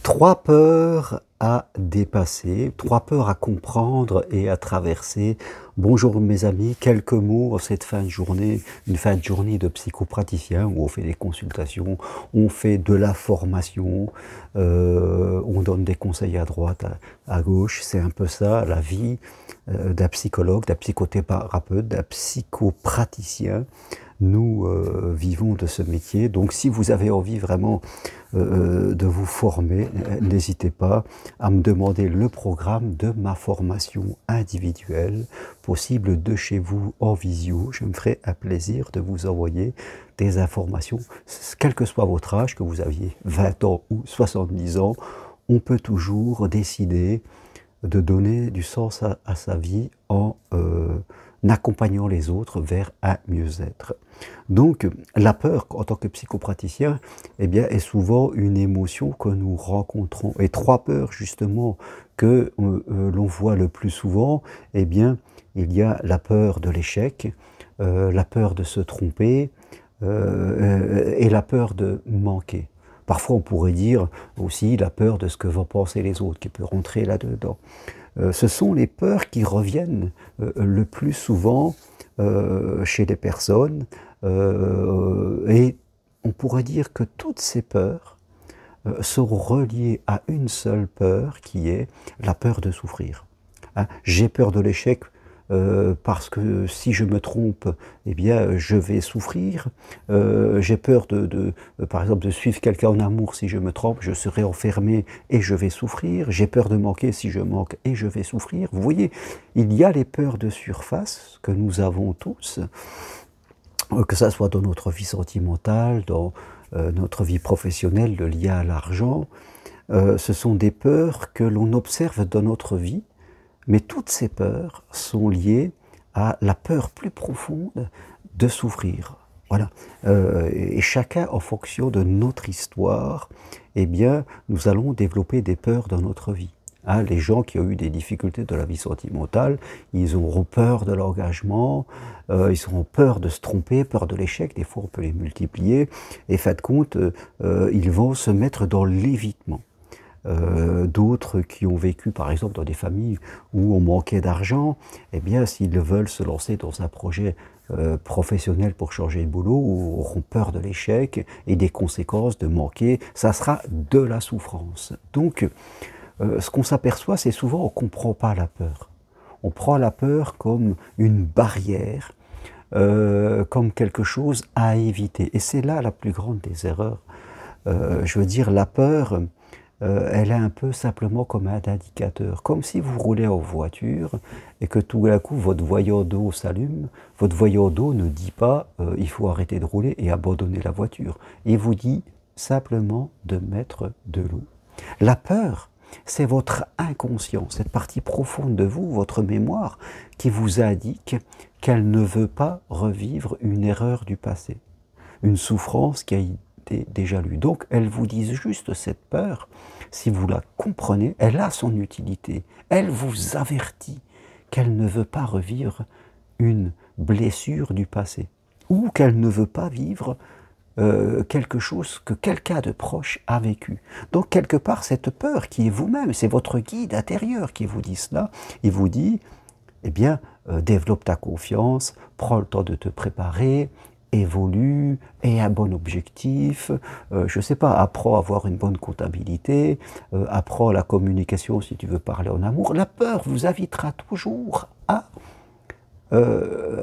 Trois peurs à dépasser, trois peurs à comprendre et à traverser. Bonjour mes amis, quelques mots en cette fin de journée, une fin de journée de psychopraticien où on fait des consultations, on fait de la formation, on donne des conseils à droite, à gauche. C'est un peu ça la vie d'un psychologue, d'un psychothérapeute, d'un psychopraticien. Nous vivons de ce métier, donc si vous avez envie vraiment de vous former, n'hésitez pas à me demander le programme de ma formation individuelle, possible de chez vous en visio. Je me ferai un plaisir de vous envoyer des informations, quel que soit votre âge, que vous aviez 20 ans ou 70 ans, on peut toujours décider de donner du sens à sa vie en accompagnant les autres vers un mieux-être. Donc, la peur, en tant que psychopraticien, eh bien, est souvent une émotion que nous rencontrons. Et trois peurs, justement, que l'on voit le plus souvent, eh bien, il y a la peur de l'échec, la peur de se tromper et la peur de manquer. Parfois, on pourrait dire aussi la peur de ce que vont penser les autres, qui peut rentrer là-dedans. Ce sont les peurs qui reviennent le plus souvent chez les personnes et on pourrait dire que toutes ces peurs sont reliées à une seule peur qui est la peur de souffrir. Hein, j'ai peur de l'échec parce que si je me trompe, eh bien, je vais souffrir. J'ai peur par exemple, de suivre quelqu'un en amour. Si je me trompe, je serai enfermé et je vais souffrir. J'ai peur de manquer. Si je manque, et je vais souffrir. Vous voyez, il y a les peurs de surface que nous avons tous, que ça soit dans notre vie sentimentale, dans notre vie professionnelle, le lien à l'argent. Ce sont des peurs que l'on observe dans notre vie. Mais toutes ces peurs sont liées à la peur plus profonde de souffrir. Voilà. Et chacun, en fonction de notre histoire, eh bien, nous allons développer des peurs dans notre vie. Hein, les gens qui ont eu des difficultés de la vie sentimentale, ils auront peur de l'engagement, ils auront peur de se tromper, peur de l'échec, des fois on peut les multiplier, et fin de compte, ils vont se mettre dans l'évitement. D'autres qui ont vécu par exemple dans des familles où on manquait d'argent, eh bien s'ils veulent se lancer dans un projet professionnel pour changer de boulot, auront peur de l'échec et des conséquences de manquer, ça sera de la souffrance. Donc ce qu'on s'aperçoit, c'est souvent on ne comprend pas la peur. On prend la peur comme une barrière, comme quelque chose à éviter. Et c'est là la plus grande des erreurs. Je veux dire, la peur, elle est un peu simplement comme un indicateur. Comme si vous roulez en voiture et que tout d'un coup votre voyant d'eau s'allume. Votre voyant d'eau ne dit pas il faut arrêter de rouler et abandonner la voiture. Il vous dit simplement de mettre de l'eau. La peur, c'est votre inconscient, cette partie profonde de vous, votre mémoire, qui vous indique qu'elle ne veut pas revivre une erreur du passé, une souffrance qui a été déjà lue. Donc, elle vous dit juste cette peur, si vous la comprenez, elle a son utilité. Elle vous avertit qu'elle ne veut pas revivre une blessure du passé, ou qu'elle ne veut pas vivre quelque chose que quelqu'un de proche a vécu. Donc quelque part, cette peur qui est vous-même, c'est votre guide intérieur qui vous dit cela, il vous dit, eh bien, développe ta confiance, prends le temps de te préparer, évolue, aie un bon objectif, je ne sais pas, apprends à avoir une bonne comptabilité, apprends la communication si tu veux parler en amour. La peur vous invitera toujours à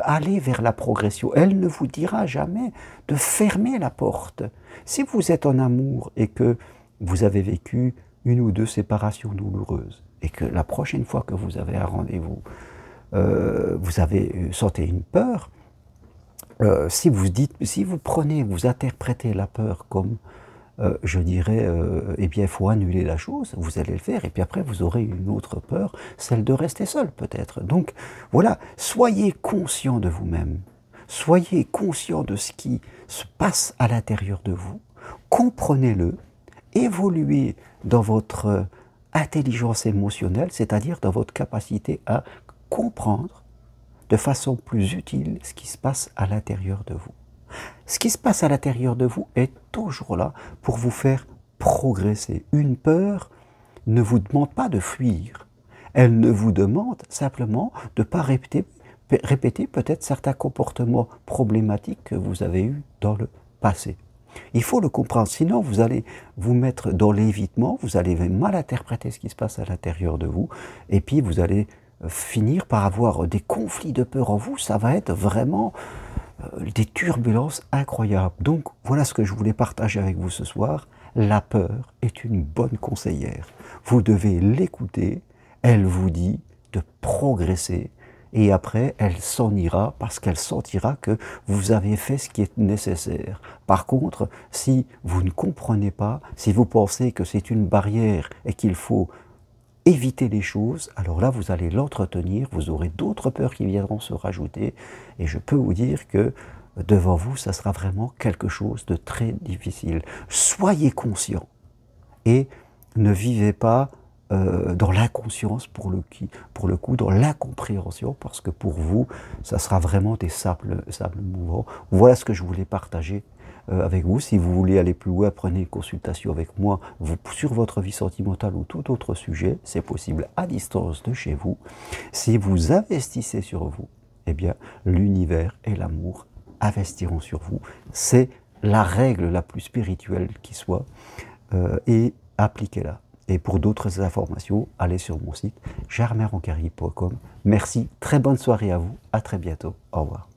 aller vers la progression. Elle ne vous dira jamais de fermer la porte. Si vous êtes en amour et que vous avez vécu une ou deux séparations douloureuses et que la prochaine fois que vous avez un rendez-vous, vous sentez une peur, si vous prenez, vous interprétez la peur comme je dirais, eh bien, il faut annuler la chose, vous allez le faire, et puis après, vous aurez une autre peur, celle de rester seul, peut-être. Donc, voilà, soyez conscient de vous-même, soyez conscient de ce qui se passe à l'intérieur de vous, comprenez-le, évoluez dans votre intelligence émotionnelle, c'est-à-dire dans votre capacité à comprendre de façon plus utile ce qui se passe à l'intérieur de vous. Ce qui se passe à l'intérieur de vous est toujours là pour vous faire progresser. Une peur ne vous demande pas de fuir. Elle ne vous demande simplement de ne pas répéter peut-être certains comportements problématiques que vous avez eus dans le passé. Il faut le comprendre, sinon vous allez vous mettre dans l'évitement, vous allez mal interpréter ce qui se passe à l'intérieur de vous, et puis vous allez finir par avoir des conflits de peur en vous, ça va être vraiment des turbulences incroyables. Donc voilà ce que je voulais partager avec vous ce soir. La peur est une bonne conseillère. Vous devez l'écouter, elle vous dit de progresser, et après, elle s'en ira parce qu'elle sentira que vous avez fait ce qui est nécessaire. Par contre, si vous ne comprenez pas, si vous pensez que c'est une barrière et qu'il faut éviter les choses, alors là, vous allez l'entretenir, vous aurez d'autres peurs qui viendront se rajouter, et je peux vous dire que devant vous, ça sera vraiment quelque chose de très difficile. Soyez conscient et ne vivez pas dans l'inconscience pour le coup, dans l'incompréhension, parce que pour vous, ça sera vraiment des sables mouvants. Voilà ce que je voulais partager avec vous. Si vous voulez aller plus loin, prenez une consultation avec moi sur votre vie sentimentale ou tout autre sujet. C'est possible à distance de chez vous. Si vous investissez sur vous, eh bien, l'univers et l'amour investiront sur vous. C'est la règle la plus spirituelle qui soit, et appliquez-la. Et pour d'autres informations, allez sur mon site germainroncari.com. Merci, très bonne soirée à vous, à très bientôt, au revoir.